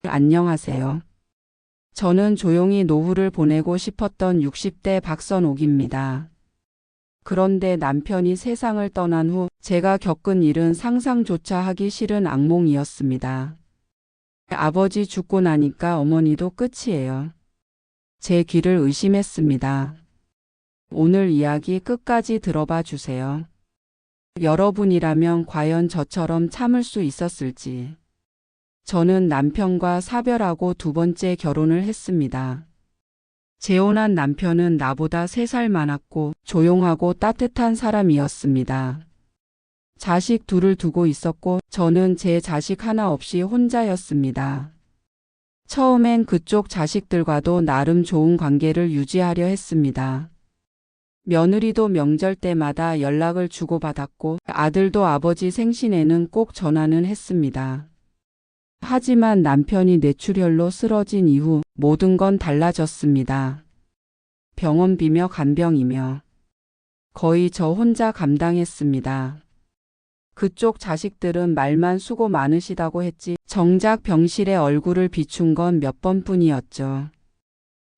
안녕하세요. 저는 조용히 노후를 보내고 싶었던 60대 박선옥입니다. 그런데 남편이 세상을 떠난 후 제가 겪은 일은 상상조차 하기 싫은 악몽이었습니다. 아버지 죽고 나니까 어머니도 끝이에요. 제 귀를 의심했습니다. 오늘 이야기 끝까지 들어봐 주세요. 여러분이라면 과연 저처럼 참을 수 있었을지. 저는 남편과 사별하고 두 번째 결혼을 했습니다. 재혼한 남편은 나보다 3살 많았고 조용하고 따뜻한 사람이었습니다. 자식 둘을 두고 있었고 저는 제 자식 하나 없이 혼자였습니다. 처음엔 그쪽 자식들과도 나름 좋은 관계를 유지하려 했습니다. 며느리도 명절 때마다 연락을 주고받았고 아들도 아버지 생신에는 꼭 전화는 했습니다. 하지만 남편이 뇌출혈로 쓰러진 이후 모든 건 달라졌습니다. 병원비며 간병이며 거의 저 혼자 감당했습니다. 그쪽 자식들은 말만 수고 많으시다고 했지 정작 병실에 얼굴을 비춘 건 몇 번뿐이었죠.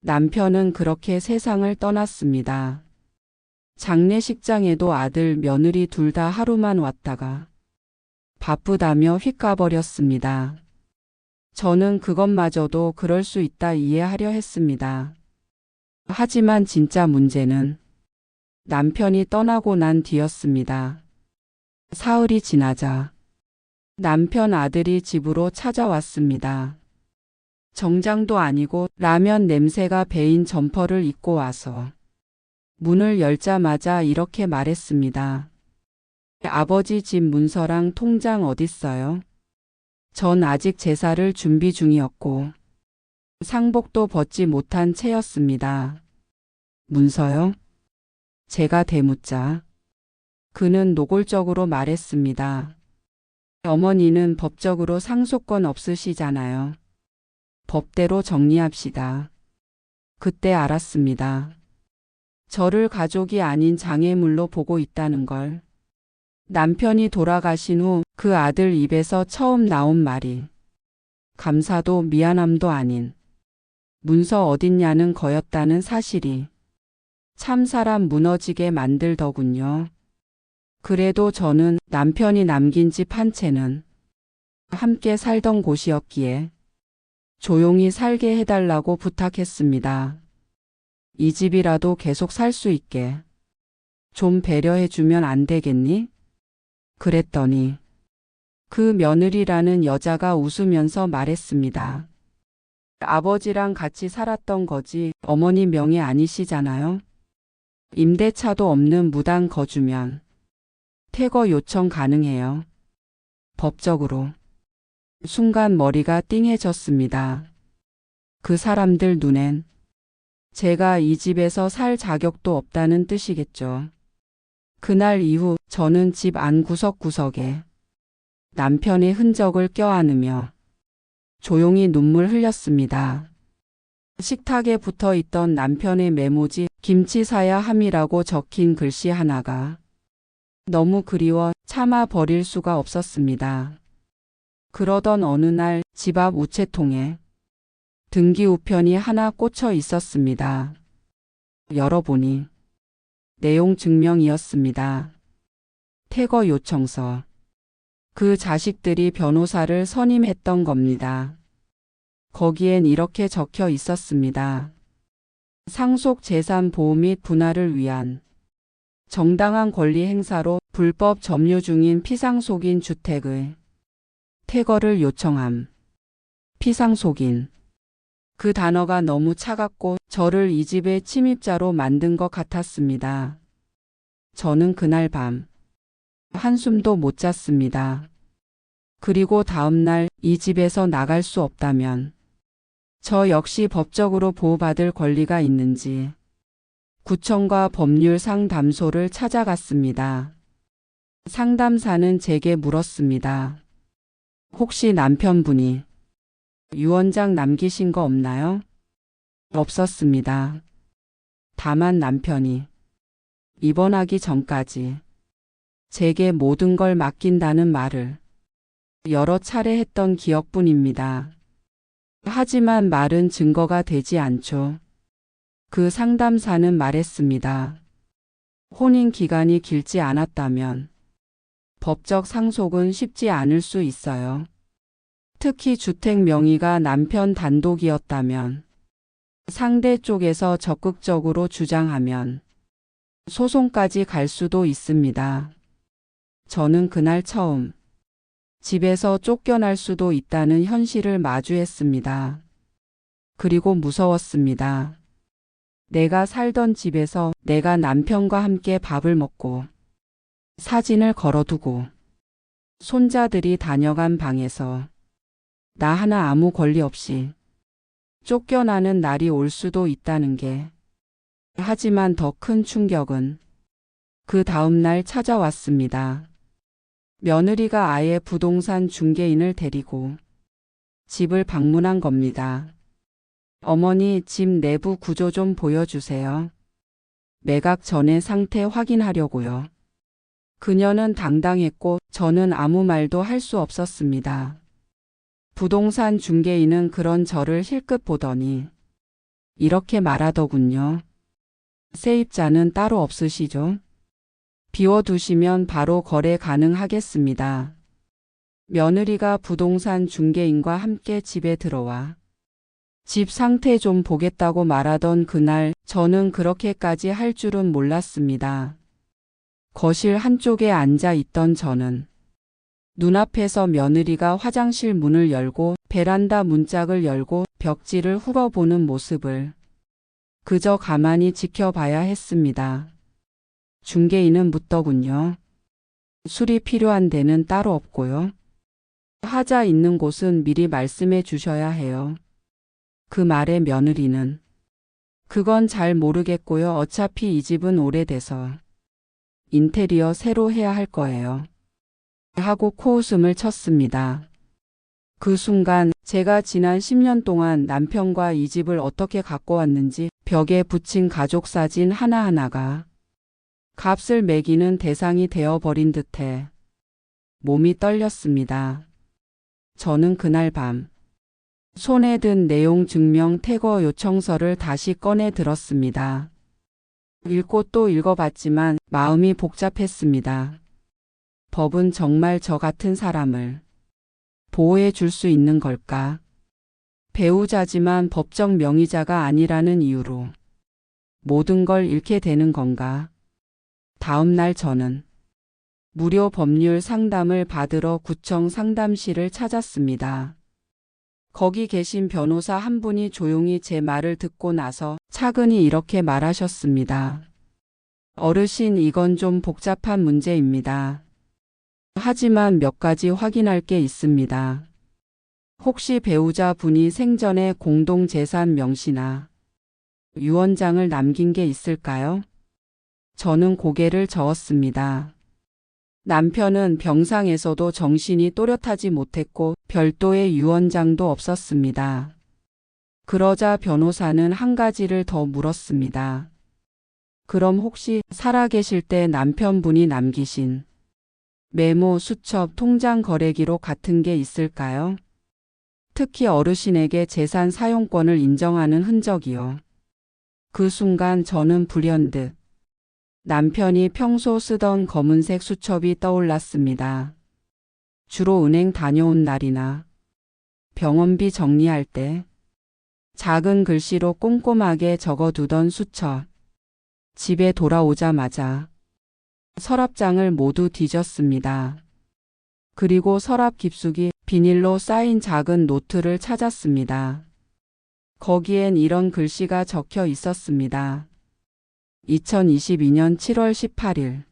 남편은 그렇게 세상을 떠났습니다. 장례식장에도 아들, 며느리 둘 다 하루만 왔다가 바쁘다며 휙 가버렸습니다. 저는 그것마저도 그럴 수 있다 이해하려 했습니다. 하지만 진짜 문제는 남편이 떠나고 난 뒤였습니다. 사흘이 지나자 남편 아들이 집으로 찾아왔습니다. 정장도 아니고 라면 냄새가 배인 점퍼를 입고 와서 문을 열자마자 이렇게 말했습니다. 아버지 집 문서랑 통장 어딨어요? 전 아직 제사를 준비 중이었고 상복도 벗지 못한 채였습니다. 문서요? 제가 대묻자 그는 노골적으로 말했습니다. 어머니는 법적으로 상속권 없으시잖아요. 법대로 정리합시다. 그때 알았습니다. 저를 가족이 아닌 장애물로 보고 있다는 걸. 남편이 돌아가신 후 그 아들 입에서 처음 나온 말이 감사도 미안함도 아닌 문서 어딨냐는 거였다는 사실이 참 사람 무너지게 만들더군요. 그래도 저는 남편이 남긴 집 한 채는 함께 살던 곳이었기에 조용히 살게 해달라고 부탁했습니다. 이 집이라도 계속 살 수 있게 좀 배려해주면 안 되겠니? 그랬더니 그 며느리라는 여자가 웃으면서 말했습니다. 아버지랑 같이 살았던 거지 어머니 명의 아니시잖아요. 임대차도 없는 무단 거주면 퇴거 요청 가능해요. 법적으로. 순간 머리가 띵해졌습니다. 그 사람들 눈엔 제가 이 집에서 살 자격도 없다는 뜻이겠죠. 그날 이후 저는 집 안 구석구석에 남편의 흔적을 껴안으며 조용히 눈물 흘렸습니다. 식탁에 붙어 있던 남편의 메모지 김치 사야 함이라고 적힌 글씨 하나가 너무 그리워 참아 버릴 수가 없었습니다. 그러던 어느 날 집 앞 우체통에 등기 우편이 하나 꽂혀 있었습니다. 열어보니 내용 증명이었습니다. 퇴거 요청서. 그 자식들이 변호사를 선임했던 겁니다. 거기엔 이렇게 적혀 있었습니다. 상속 재산 보호 및 분할을 위한 정당한 권리 행사로 불법 점유 중인 피상속인 주택의 퇴거를 요청함. 피상속인. 그 단어가 너무 차갑고 저를 이 집의 침입자로 만든 것 같았습니다. 저는 그날 밤 한숨도 못 잤습니다. 그리고 다음 날 이 집에서 나갈 수 없다면 저 역시 법적으로 보호받을 권리가 있는지 구청과 법률 상담소를 찾아갔습니다. 상담사는 제게 물었습니다. 혹시 남편분이 유언장 남기신 거 없나요? 없었습니다. 다만 남편이 입원하기 전까지 제게 모든 걸 맡긴다는 말을 여러 차례 했던 기억뿐입니다. 하지만 말은 증거가 되지 않죠. 그 상담사는 말했습니다. 혼인 기간이 길지 않았다면 법적 상속은 쉽지 않을 수 있어요. 특히 주택 명의가 남편 단독이었다면 상대 쪽에서 적극적으로 주장하면 소송까지 갈 수도 있습니다. 저는 그날 처음 집에서 쫓겨날 수도 있다는 현실을 마주했습니다. 그리고 무서웠습니다. 내가 살던 집에서 내가 남편과 함께 밥을 먹고 사진을 걸어두고 손자들이 다녀간 방에서 나 하나 아무 권리 없이 쫓겨나는 날이 올 수도 있다는 게. 하지만 더 큰 충격은 그 다음 날 찾아왔습니다. 며느리가 아예 부동산 중개인을 데리고 집을 방문한 겁니다. 어머니, 집 내부 구조 좀 보여주세요. 매각 전에 상태 확인하려고요. 그녀는 당당했고 저는 아무 말도 할 수 없었습니다. 부동산 중개인은 그런 저를 힐끗 보더니 이렇게 말하더군요. 세입자는 따로 없으시죠? 비워두시면 바로 거래 가능하겠습니다. 며느리가 부동산 중개인과 함께 집에 들어와 집 상태 좀 보겠다고 말하던 그날 저는 그렇게까지 할 줄은 몰랐습니다. 거실 한쪽에 앉아 있던 저는 눈앞에서 며느리가 화장실 문을 열고 베란다 문짝을 열고 벽지를 훑어보는 모습을 그저 가만히 지켜봐야 했습니다. 중개인은 묻더군요. 술이 필요한 데는 따로 없고요. 하자 있는 곳은 미리 말씀해 주셔야 해요. 그 말에 며느리는 그건 잘 모르겠고요. 어차피 이 집은 오래돼서 인테리어 새로 해야 할 거예요. 하고 코웃음을 쳤습니다. 그 순간 제가 지난 10년 동안 남편과 이 집을 어떻게 갖고 왔는지 벽에 붙인 가족 사진 하나하나가 값을 매기는 대상이 되어버린 듯해 몸이 떨렸습니다. 저는 그날 밤 손에 든 내용 증명 퇴거 요청서를 다시 꺼내 들었습니다. 읽고 또 읽어봤지만 마음이 복잡했습니다. 법은 정말 저 같은 사람을 보호해 줄 수 있는 걸까? 배우자지만 법적 명의자가 아니라는 이유로 모든 걸 잃게 되는 건가? 다음 날 저는 무료 법률 상담을 받으러 구청 상담실을 찾았습니다. 거기 계신 변호사 한 분이 조용히 제 말을 듣고 나서 차근히 이렇게 말하셨습니다. 어르신, 이건 좀 복잡한 문제입니다. 하지만 몇 가지 확인할 게 있습니다. 혹시 배우자분이 생전에 공동재산 명시나 유언장을 남긴 게 있을까요? 저는 고개를 저었습니다. 남편은 병상에서도 정신이 또렷하지 못했고 별도의 유언장도 없었습니다. 그러자 변호사는 한 가지를 더 물었습니다. 그럼 혹시 살아계실 때 남편분이 남기신 메모, 수첩, 통장 거래 기록 같은 게 있을까요? 특히 어르신에게 재산 사용권을 인정하는 흔적이요. 그 순간 저는 불현듯 남편이 평소 쓰던 검은색 수첩이 떠올랐습니다. 주로 은행 다녀온 날이나 병원비 정리할 때 작은 글씨로 꼼꼼하게 적어두던 수첩. 집에 돌아오자마자 서랍장을 모두 뒤졌습니다. 그리고 서랍 깊숙이 비닐로 쌓인 작은 노트를 찾았습니다. 거기엔 이런 글씨가 적혀 있었습니다. 2022년 7월 18일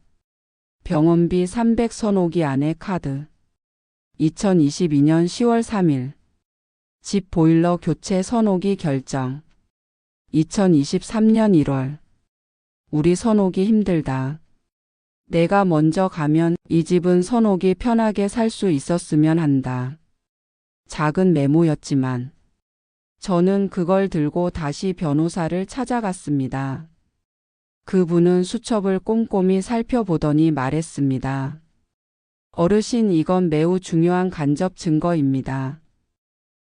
병원비 300 선오기 안에 카드. 2022년 10월 3일 집 보일러 교체 선오기 결정. 2023년 1월 우리 선오기 힘들다. 내가 먼저 가면 이 집은 선옥이 편하게 살 수 있었으면 한다. 작은 메모였지만 저는 그걸 들고 다시 변호사를 찾아갔습니다. 그분은 수첩을 꼼꼼히 살펴보더니 말했습니다. 어르신, 이건 매우 중요한 간접 증거입니다.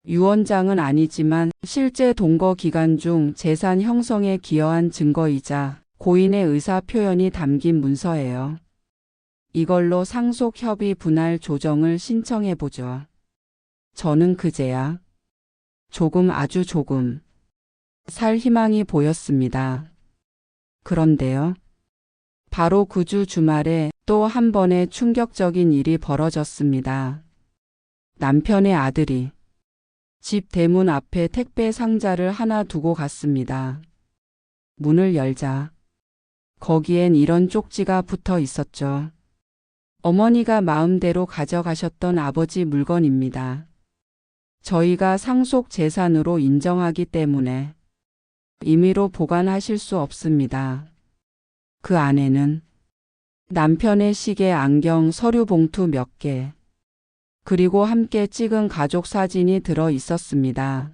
유언장은 아니지만 실제 동거 기간 중 재산 형성에 기여한 증거이자 고인의 의사 표현이 담긴 문서예요. 이걸로 상속 협의 분할 조정을 신청해 보죠. 저는 그제야 조금 아주 조금 살 희망이 보였습니다. 그런데요. 바로 그 주 주말에 또 한 번의 충격적인 일이 벌어졌습니다. 남편의 아들이 집 대문 앞에 택배 상자를 하나 두고 갔습니다. 문을 열자 거기엔 이런 쪽지가 붙어 있었죠. 어머니가 마음대로 가져가셨던 아버지 물건입니다. 저희가 상속 재산으로 인정하기 때문에 임의로 보관하실 수 없습니다. 그 안에는 남편의 시계, 안경, 서류 봉투 몇 개, 그리고 함께 찍은 가족 사진이 들어 있었습니다.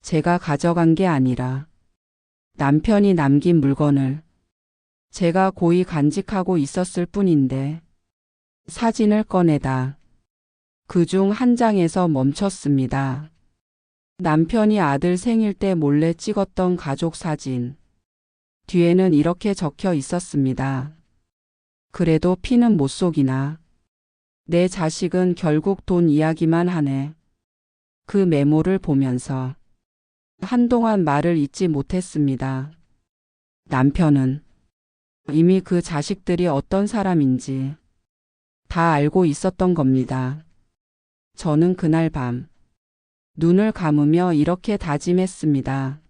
제가 가져간 게 아니라 남편이 남긴 물건을 제가 고이 간직하고 있었을 뿐인데 사진을 꺼내다 그중 한 장에서 멈췄습니다. 남편이 아들 생일 때 몰래 찍었던 가족 사진. 뒤에는 이렇게 적혀 있었습니다. 그래도 피는 못 속이나. 내 자식은 결국 돈 이야기만 하네. 그 메모를 보면서 한동안 말을 잇지 못했습니다. 남편은 이미 그 자식들이 어떤 사람인지 다 알고 있었던 겁니다. 저는 그날 밤 눈을 감으며 이렇게 다짐했습니다.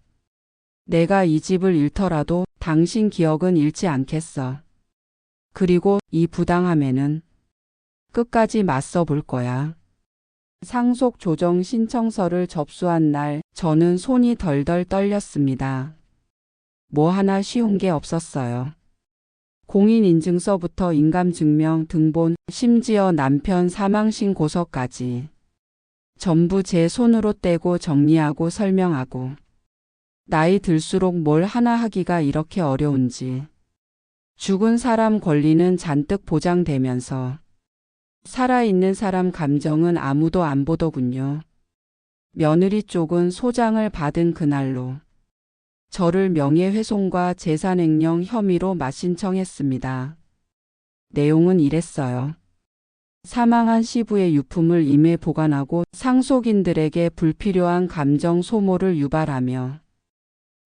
내가 이 집을 잃더라도 당신 기억은 잃지 않겠어. 그리고 이 부당함에는 끝까지 맞서 볼 거야. 상속 조정 신청서를 접수한 날 저는 손이 덜덜 떨렸습니다. 뭐 하나 쉬운 게 없었어요. 공인인증서부터 인감증명, 등본, 심지어 남편 사망신고서까지 전부 제 손으로 떼고 정리하고 설명하고 나이 들수록 뭘 하나 하기가 이렇게 어려운지 죽은 사람 권리는 잔뜩 보장되면서 살아있는 사람 감정은 아무도 안 보더군요. 며느리 쪽은 소장을 받은 그날로 저를 명예훼손과 재산횡령 혐의로 맞신청했습니다. 내용은 이랬어요. 사망한 시부의 유품을 임해 보관하고 상속인들에게 불필요한 감정 소모를 유발하며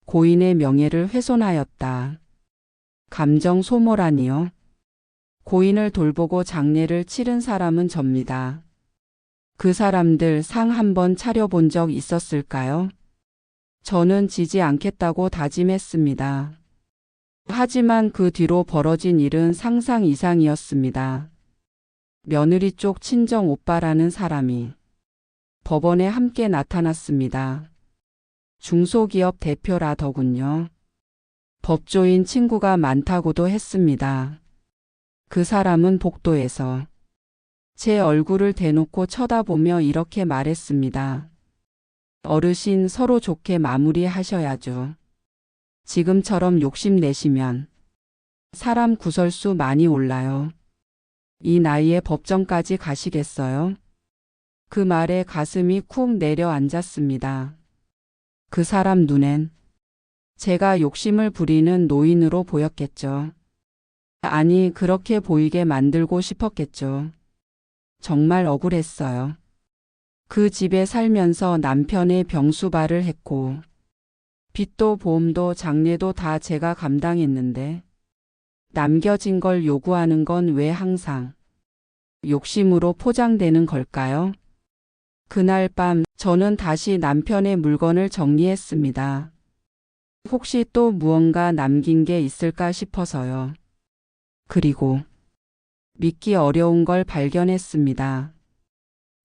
고인의 명예를 훼손하였다. 감정 소모라니요? 고인을 돌보고 장례를 치른 사람은 접니다. 그 사람들 상 한번 차려본 적 있었을까요? 저는 지지 않겠다고 다짐했습니다. 하지만 그 뒤로 벌어진 일은 상상 이상이었습니다. 며느리 쪽 친정 오빠라는 사람이 법원에 함께 나타났습니다. 중소기업 대표라더군요. 법조인 친구가 많다고도 했습니다. 그 사람은 복도에서 제 얼굴을 대놓고 쳐다보며 이렇게 말했습니다. 어르신 서로 좋게 마무리하셔야죠. 지금처럼 욕심내시면 사람 구설수 많이 올라요. 이 나이에 법정까지 가시겠어요? 그 말에 가슴이 쿵 내려앉았습니다. 그 사람 눈엔 제가 욕심을 부리는 노인으로 보였겠죠. 아니, 그렇게 보이게 만들고 싶었겠죠. 정말 억울했어요. 그 집에 살면서 남편의 병수발을 했고 빚도 보험도 장례도 다 제가 감당했는데 남겨진 걸 요구하는 건 왜 항상 욕심으로 포장되는 걸까요? 그날 밤 저는 다시 남편의 물건을 정리했습니다. 혹시 또 무언가 남긴 게 있을까 싶어서요. 그리고 믿기 어려운 걸 발견했습니다.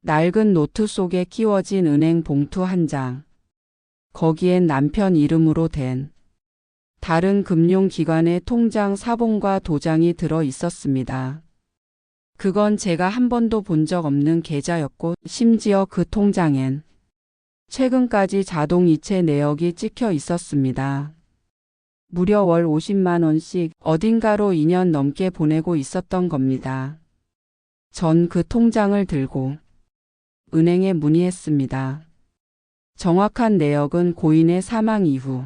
낡은 노트 속에 끼워진 은행 봉투 한 장. 거기엔 남편 이름으로 된 다른 금융기관의 통장 사본과 도장이 들어 있었습니다. 그건 제가 한 번도 본 적 없는 계좌였고 심지어 그 통장엔 최근까지 자동이체 내역이 찍혀 있었습니다. 무려 월 50만 원씩 어딘가로 2년 넘게 보내고 있었던 겁니다. 전 그 통장을 들고 은행에 문의했습니다. 정확한 내역은 고인의 사망 이후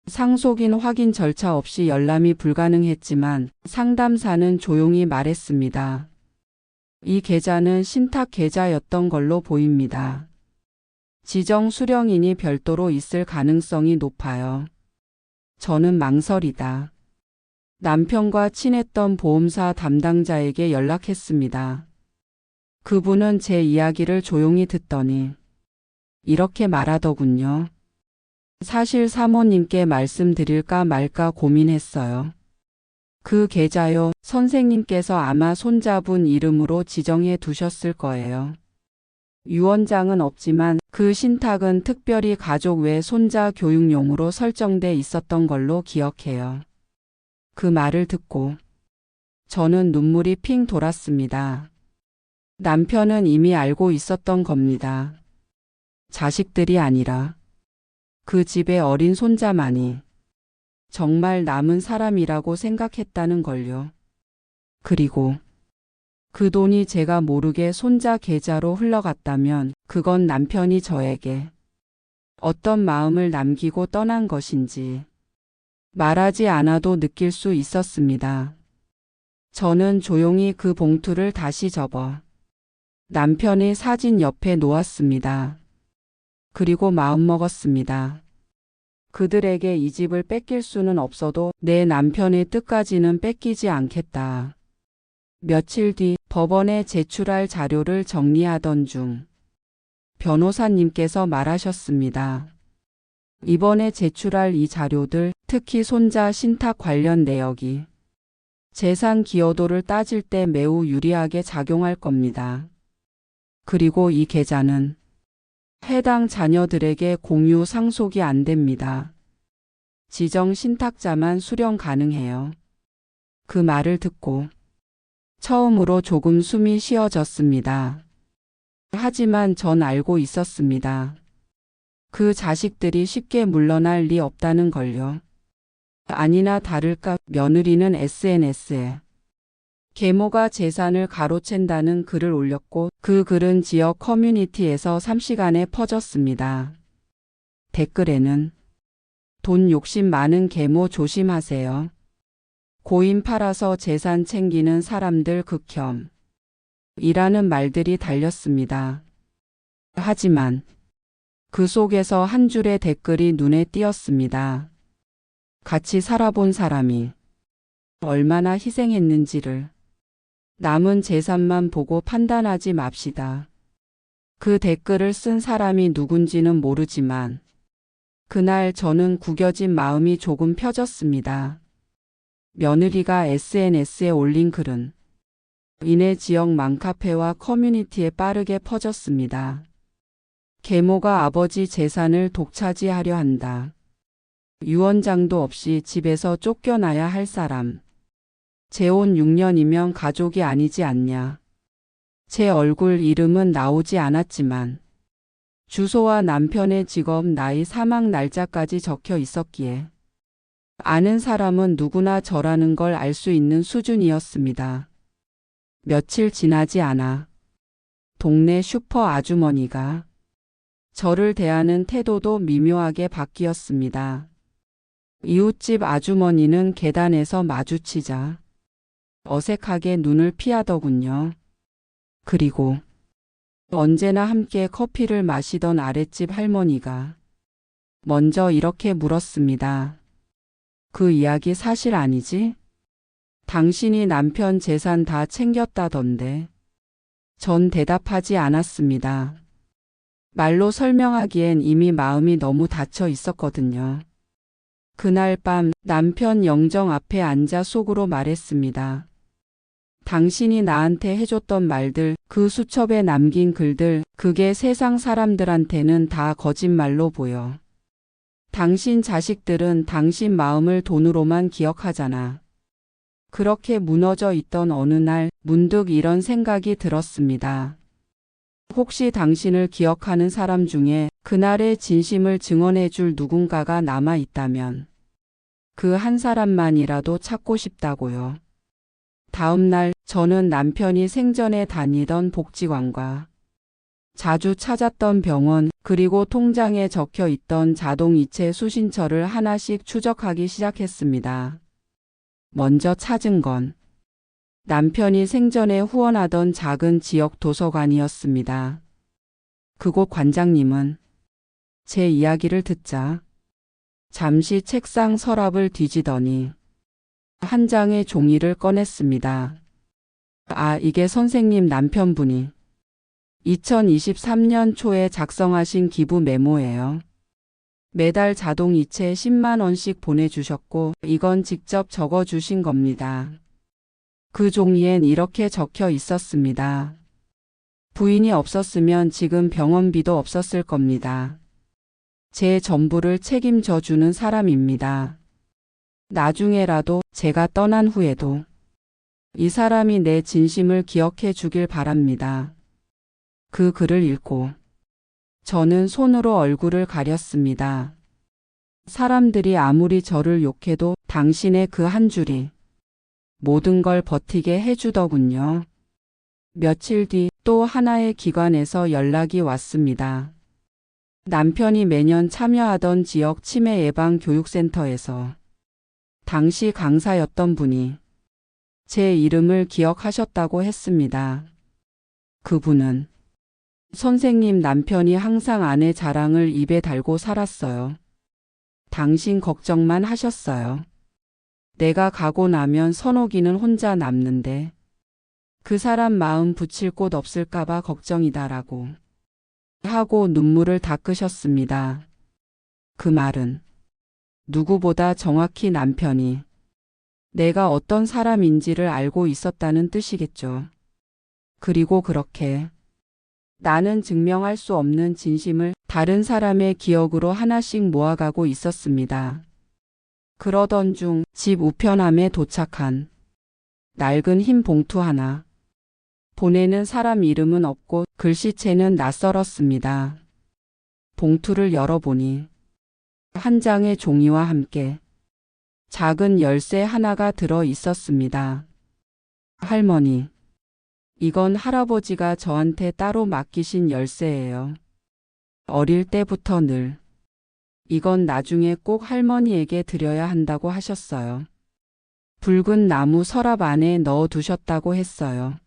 상속인 확인 절차 없이 열람이 불가능했지만 상담사는 조용히 말했습니다. 이 계좌는 신탁 계좌였던 걸로 보입니다. 지정 수령인이 별도로 있을 가능성이 높아요. 저는 망설이다. 남편과 친했던 보험사 담당자에게 연락했습니다. 그분은 제 이야기를 조용히 듣더니 이렇게 말하더군요. 사실 사모님께 말씀드릴까 말까 고민했어요. 그 계좌요, 선생님께서 아마 손자분 이름으로 지정해 두셨을 거예요. 유언장은 없지만 그 신탁은 특별히 가족 외 손자 교육용으로 설정돼 있었던 걸로 기억해요. 그 말을 듣고 저는 눈물이 핑 돌았습니다. 남편은 이미 알고 있었던 겁니다. 자식들이 아니라 그 집의 어린 손자만이 정말 남은 사람이라고 생각했다는 걸요. 그리고 그 돈이 제가 모르게 손자 계좌로 흘러갔다면 그건 남편이 저에게 어떤 마음을 남기고 떠난 것인지 말하지 않아도 느낄 수 있었습니다. 저는 조용히 그 봉투를 다시 접어 남편의 사진 옆에 놓았습니다. 그리고 마음먹었습니다. 그들에게 이 집을 뺏길 수는 없어도 내 남편의 뜻까지는 뺏기지 않겠다. 며칠 뒤 법원에 제출할 자료를 정리하던 중 변호사님께서 말하셨습니다. 이번에 제출할 이 자료들, 특히 손자 신탁 관련 내역이 재산 기여도를 따질 때 매우 유리하게 작용할 겁니다. 그리고 이 계좌는 해당 자녀들에게 공유 상속이 안 됩니다. 지정 신탁자만 수령 가능해요. 그 말을 듣고 처음으로 조금 숨이 쉬어졌습니다. 하지만 전 알고 있었습니다. 그 자식들이 쉽게 물러날 리 없다는 걸요. 아니나 다를까 며느리는 SNS에 계모가 재산을 가로챈다는 글을 올렸고 그 글은 지역 커뮤니티에서 3시간에 퍼졌습니다. 댓글에는 돈 욕심 많은 계모 조심하세요. 고인 팔아서 재산 챙기는 사람들 극혐. 이라는 말들이 달렸습니다. 하지만 그 속에서 한 줄의 댓글이 눈에 띄었습니다. 같이 살아본 사람이 얼마나 희생했는지를 남은 재산만 보고 판단하지 맙시다. 그 댓글을 쓴 사람이 누군지는 모르지만 그날 저는 구겨진 마음이 조금 펴졌습니다. 며느리가 SNS에 올린 글은 이내 지역 맘카페와 커뮤니티에 빠르게 퍼졌습니다. 계모가 아버지 재산을 독차지하려 한다. 유언장도 없이 집에서 쫓겨나야 할 사람. 재혼 6년이면 가족이 아니지 않냐. 제 얼굴 이름은 나오지 않았지만 주소와 남편의 직업, 나이, 사망 날짜까지 적혀 있었기에 아는 사람은 누구나 저라는 걸 알 수 있는 수준이었습니다. 며칠 지나지 않아 동네 슈퍼 아주머니가 저를 대하는 태도도 미묘하게 바뀌었습니다. 이웃집 아주머니는 계단에서 마주치자 어색하게 눈을 피하더군요. 그리고 언제나 함께 커피를 마시던 아랫집 할머니가 먼저 이렇게 물었습니다. 그 이야기 사실 아니지? 당신이 남편 재산 다 챙겼다던데. 전 대답하지 않았습니다. 말로 설명하기엔 이미 마음이 너무 닫혀 있었거든요. 그날 밤 남편 영정 앞에 앉아 속으로 말했습니다. 당신이 나한테 해줬던 말들, 그 수첩에 남긴 글들, 그게 세상 사람들한테는 다 거짓말로 보여. 당신 자식들은 당신 마음을 돈으로만 기억하잖아. 그렇게 무너져 있던 어느 날 문득 이런 생각이 들었습니다. 혹시 당신을 기억하는 사람 중에 그날의 진심을 증언해 줄 누군가가 남아 있다면 그 한 사람만이라도 찾고 싶다고요. 다음 날 저는 남편이 생전에 다니던 복지관과 자주 찾았던 병원, 그리고 통장에 적혀 있던 자동이체 수신처를 하나씩 추적하기 시작했습니다. 먼저 찾은 건 남편이 생전에 후원하던 작은 지역 도서관이었습니다. 그곳 관장님은 제 이야기를 듣자 잠시 책상 서랍을 뒤지더니 한 장의 종이를 꺼냈습니다. 아, 이게 선생님 남편분이 2023년 초에 작성하신 기부 메모예요. 매달 자동이체 10만 원씩 보내주셨고 이건 직접 적어주신 겁니다. 그 종이엔 이렇게 적혀 있었습니다. 부인이 없었으면 지금 병원비도 없었을 겁니다. 제 전부를 책임져 주는 사람입니다. 나중에라도 제가 떠난 후에도 이 사람이 내 진심을 기억해 주길 바랍니다. 그 글을 읽고 저는 손으로 얼굴을 가렸습니다. 사람들이 아무리 저를 욕해도 당신의 그 한 줄이 모든 걸 버티게 해주더군요. 며칠 뒤 또 하나의 기관에서 연락이 왔습니다. 남편이 매년 참여하던 지역 치매 예방 교육센터에서 당시 강사였던 분이 제 이름을 기억하셨다고 했습니다. 그분은 선생님 남편이 항상 아내 자랑을 입에 달고 살았어요. 당신 걱정만 하셨어요. 내가 가고 나면 선옥이는 혼자 남는데 그 사람 마음 붙일 곳 없을까봐 걱정이다라고 하고 눈물을 닦으셨습니다. 그 말은 누구보다 정확히 남편이 내가 어떤 사람인지를 알고 있었다는 뜻이겠죠. 그리고 그렇게 나는 증명할 수 없는 진심을 다른 사람의 기억으로 하나씩 모아가고 있었습니다. 그러던 중 집 우편함에 도착한 낡은 흰 봉투 하나. 보내는 사람 이름은 없고 글씨체는 낯설었습니다. 봉투를 열어보니 한 장의 종이와 함께 작은 열쇠 하나가 들어 있었습니다. 할머니, 이건 할아버지가 저한테 따로 맡기신 열쇠예요. 어릴 때부터 늘 이건 나중에 꼭 할머니에게 드려야 한다고 하셨어요. 붉은 나무 서랍 안에 넣어두셨다고 했어요.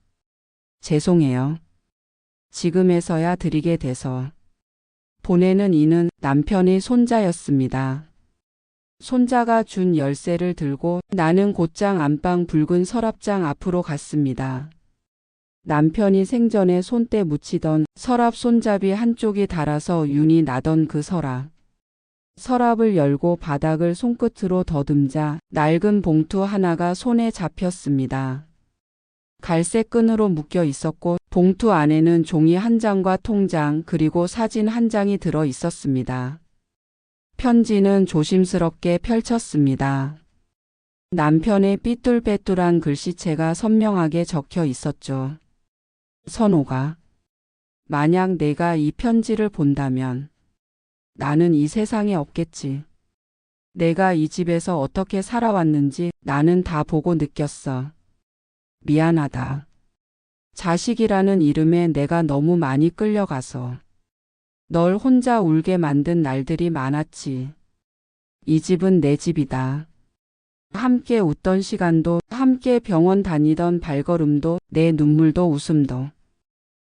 죄송해요. 지금에서야 드리게 돼서. 보내는 이는 남편의 손자였습니다. 손자가 준 열쇠를 들고 나는 곧장 안방 붉은 서랍장 앞으로 갔습니다. 남편이 생전에 손때 묻히던 서랍 손잡이 한쪽이 닳아서 윤이 나던 그 서랍. 서랍을 열고 바닥을 손끝으로 더듬자 낡은 봉투 하나가 손에 잡혔습니다. 갈색 끈으로 묶여 있었고 봉투 안에는 종이 한 장과 통장 그리고 사진 한 장이 들어 있었습니다. 편지는 조심스럽게 펼쳤습니다. 남편의 삐뚤빼뚤한 글씨체가 선명하게 적혀 있었죠. 선호가, 만약 내가 이 편지를 본다면 나는 이 세상에 없겠지. 내가 이 집에서 어떻게 살아왔는지 나는 다 보고 느꼈어. 미안하다. 자식이라는 이름에 내가 너무 많이 끌려가서 널 혼자 울게 만든 날들이 많았지. 이 집은 내 집이다. 함께 웃던 시간도, 함께 병원 다니던 발걸음도, 내 눈물도 웃음도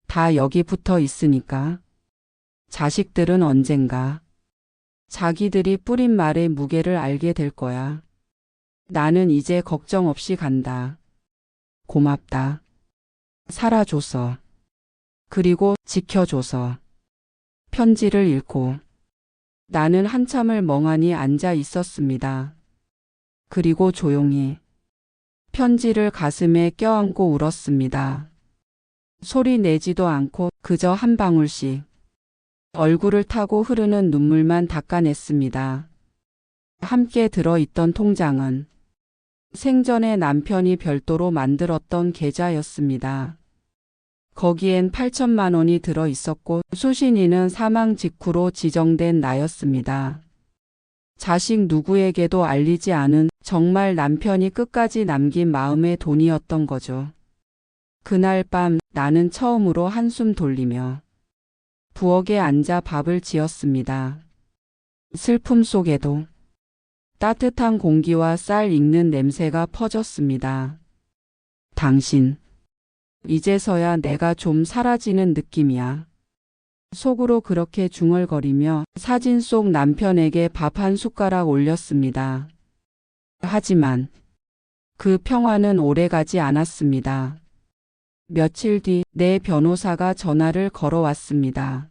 다 여기 붙어 있으니까. 자식들은 언젠가 자기들이 뿌린 말의 무게를 알게 될 거야. 나는 이제 걱정 없이 간다. 고맙다. 살아줘서. 그리고 지켜줘서. 편지를 읽고 나는 한참을 멍하니 앉아 있었습니다. 그리고 조용히 편지를 가슴에 껴안고 울었습니다. 소리 내지도 않고 그저 한 방울씩 얼굴을 타고 흐르는 눈물만 닦아냈습니다. 함께 들어있던 통장은 생전에 남편이 별도로 만들었던 계좌였습니다. 거기엔 8천만 원이 들어 있었고 수신인은 사망 직후로 지정된 나였습니다. 자식 누구에게도 알리지 않은 정말 남편이 끝까지 남긴 마음의 돈이었던 거죠. 그날 밤 나는 처음으로 한숨 돌리며 부엌에 앉아 밥을 지었습니다. 슬픔 속에도 따뜻한 공기와 쌀 익는 냄새가 퍼졌습니다. 당신, 이제서야 내가 좀 사라지는 느낌이야. 속으로 그렇게 중얼거리며 사진 속 남편에게 밥 한 숟가락 올렸습니다. 하지만 그 평화는 오래가지 않았습니다. 며칠 뒤 내 변호사가 전화를 걸어왔습니다.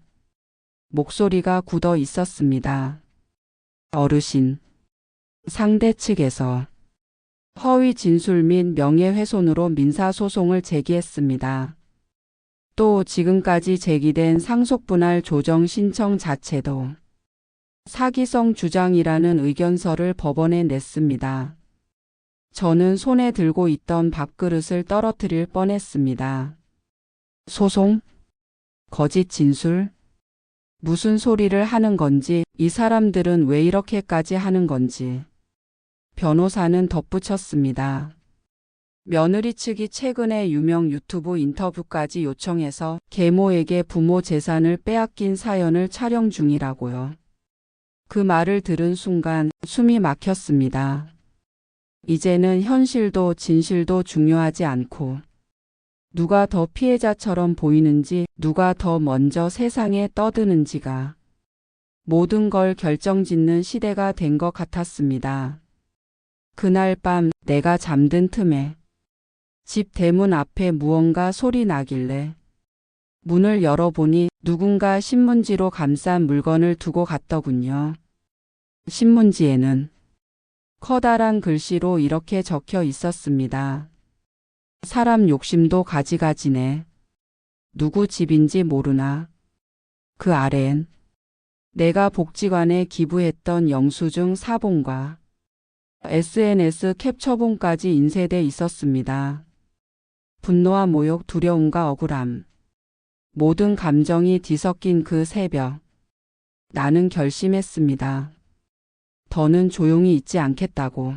목소리가 굳어 있었습니다. 어르신, 상대 측에서 허위 진술 및 명예훼손으로 민사소송을 제기했습니다. 또 지금까지 제기된 상속분할 조정 신청 자체도 사기성 주장이라는 의견서를 법원에 냈습니다. 저는 손에 들고 있던 밥그릇을 떨어뜨릴 뻔했습니다. 소송? 거짓 진술? 무슨 소리를 하는 건지, 이 사람들은 왜 이렇게까지 하는 건지. 변호사는 덧붙였습니다. 며느리 측이 최근에 유명 유튜브 인터뷰까지 요청해서 계모에게 부모 재산을 빼앗긴 사연을 촬영 중이라고요. 그 말을 들은 순간 숨이 막혔습니다. 이제는 현실도 진실도 중요하지 않고 누가 더 피해자처럼 보이는지, 누가 더 먼저 세상에 떠드는지가 모든 걸 결정짓는 시대가 된 것 같았습니다. 그날 밤 내가 잠든 틈에 집 대문 앞에 무언가 소리 나길래 문을 열어보니 누군가 신문지로 감싼 물건을 두고 갔더군요. 신문지에는 커다란 글씨로 이렇게 적혀 있었습니다. 사람 욕심도 가지가지네. 누구 집인지 모르나. 그 아래엔 내가 복지관에 기부했던 영수증 사본과 SNS 캡처본까지 인쇄돼 있었습니다. 분노와 모욕, 두려움과 억울함. 모든 감정이 뒤섞인 그 새벽. 나는 결심했습니다. 더는 조용히 있지 않겠다고.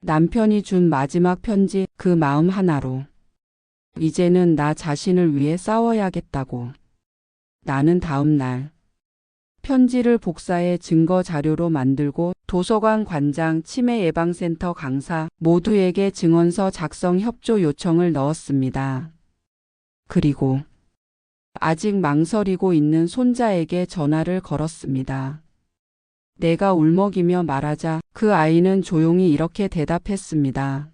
남편이 준 마지막 편지, 그 마음 하나로 이제는 나 자신을 위해 싸워야겠다고. 나는 다음 날 편지를 복사해 증거 자료로 만들고 도서관 관장, 치매예방센터 강사 모두에게 증언서 작성 협조 요청을 넣었습니다. 그리고 아직 망설이고 있는 손자에게 전화를 걸었습니다. 내가 울먹이며 말하자 그 아이는 조용히 이렇게 대답했습니다.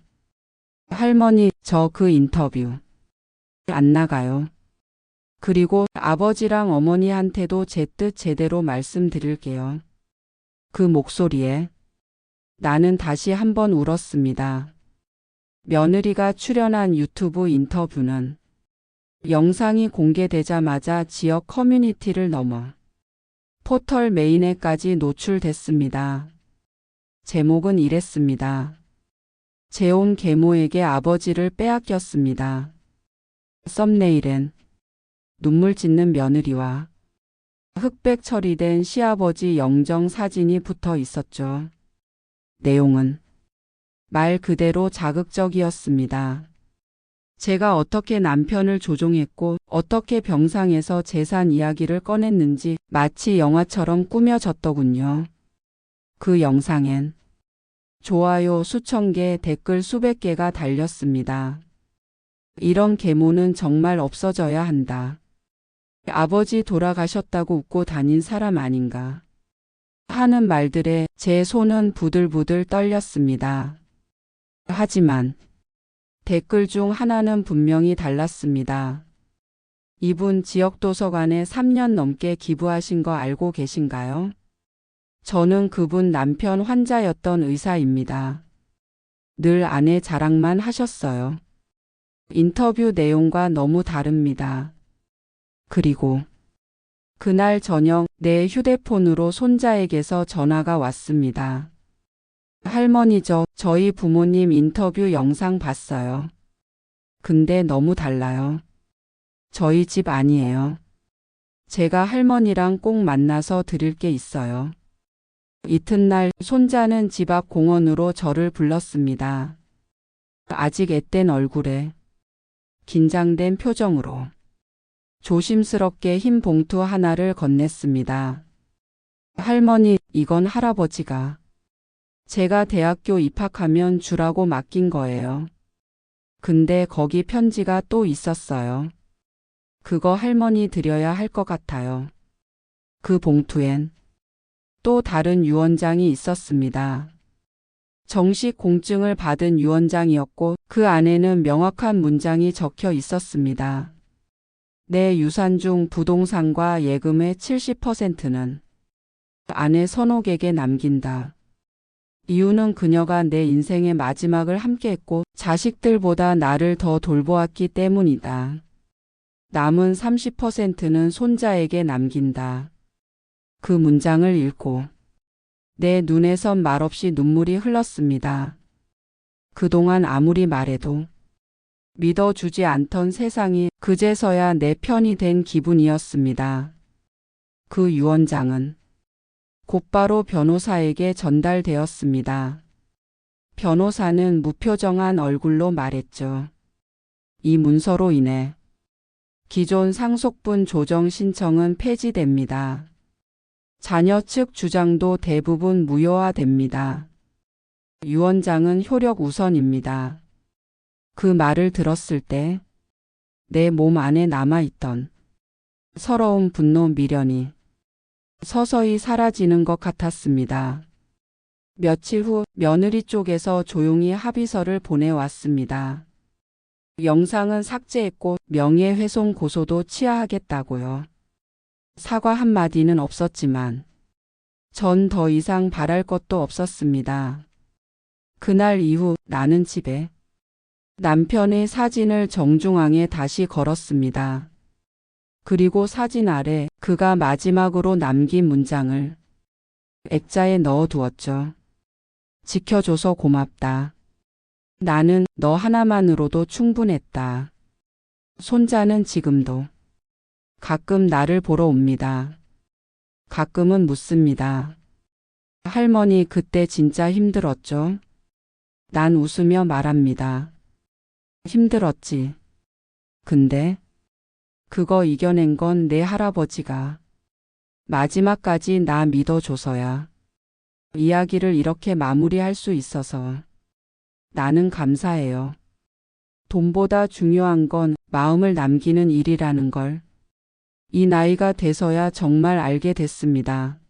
할머니, 저 그 인터뷰 안 나가요. 그리고 아버지랑 어머니한테도 제 뜻 제대로 말씀드릴게요. 그 목소리에 나는 다시 한번 울었습니다. 며느리가 출연한 유튜브 인터뷰는 영상이 공개되자마자 지역 커뮤니티를 넘어 포털 메인에까지 노출됐습니다. 제목은 이랬습니다. 재혼 계모에게 아버지를 빼앗겼습니다. 썸네일엔 눈물 짓는 며느리와 흑백 처리된 시아버지 영정 사진이 붙어 있었죠. 내용은 말 그대로 자극적이었습니다. 제가 어떻게 남편을 조종했고 어떻게 병상에서 재산 이야기를 꺼냈는지 마치 영화처럼 꾸며졌더군요. 그 영상엔 좋아요 수천 개, 댓글 수백 개가 달렸습니다. 이런 계모는 정말 없어져야 한다. 아버지 돌아가셨다고 웃고 다닌 사람 아닌가 하는 말들에 제 손은 부들부들 떨렸습니다. 하지만 댓글 중 하나는 분명히 달랐습니다. 이분 지역도서관에 3년 넘게 기부하신 거 알고 계신가요? 저는 그분 남편 환자였던 의사입니다. 늘 아내 자랑만 하셨어요. 인터뷰 내용과 너무 다릅니다. 그리고 그날 저녁 내 휴대폰으로 손자에게서 전화가 왔습니다. 할머니, 저희 부모님 인터뷰 영상 봤어요. 근데 너무 달라요. 저희 집 아니에요. 제가 할머니랑 꼭 만나서 드릴 게 있어요. 이튿날 손자는 집 앞 공원으로 저를 불렀습니다. 아직 앳된 얼굴에 긴장된 표정으로 조심스럽게 흰 봉투 하나를 건넸습니다. 할머니, 이건 할아버지가 제가 대학교 입학하면 주라고 맡긴 거예요. 근데 거기 편지가 또 있었어요. 그거 할머니 드려야 할 것 같아요. 그 봉투엔 또 다른 유언장이 있었습니다. 정식 공증을 받은 유언장이었고 그 안에는 명확한 문장이 적혀 있었습니다. 내 유산 중 부동산과 예금의 70%는 아내 선옥에게 남긴다. 이유는 그녀가 내 인생의 마지막을 함께했고 자식들보다 나를 더 돌보았기 때문이다. 남은 30%는 손자에게 남긴다. 그 문장을 읽고 내 눈에선 말없이 눈물이 흘렀습니다. 그동안 아무리 말해도 믿어주지 않던 세상이 그제서야 내 편이 된 기분이었습니다. 그 유언장은 곧바로 변호사에게 전달되었습니다. 변호사는 무표정한 얼굴로 말했죠. 이 문서로 인해 기존 상속분 조정 신청은 폐지됩니다. 자녀 측 주장도 대부분 무효화됩니다. 유언장은 효력 우선입니다. 그 말을 들었을 때 내 몸 안에 남아있던 서러운 분노 미련이 서서히 사라지는 것 같았습니다. 며칠 후 며느리 쪽에서 조용히 합의서를 보내왔습니다. 영상은 삭제했고 명예훼손 고소도 취하하겠다고요. 사과 한마디는 없었지만 전 더 이상 바랄 것도 없었습니다. 그날 이후 나는 집에 남편의 사진을 정중앙에 다시 걸었습니다. 그리고 사진 아래 그가 마지막으로 남긴 문장을 액자에 넣어두었죠. 지켜줘서 고맙다. 나는 너 하나만으로도 충분했다. 손자는 지금도 가끔 나를 보러 옵니다. 가끔은 묻습니다. 할머니, 그때 진짜 힘들었죠? 난 웃으며 말합니다. 힘들었지. 근데 그거 이겨낸 건 내 할아버지가 마지막까지 나 믿어줘서야. 이야기를 이렇게 마무리할 수 있어서 나는 감사해요. 돈보다 중요한 건 마음을 남기는 일이라는 걸 이 나이가 돼서야 정말 알게 됐습니다.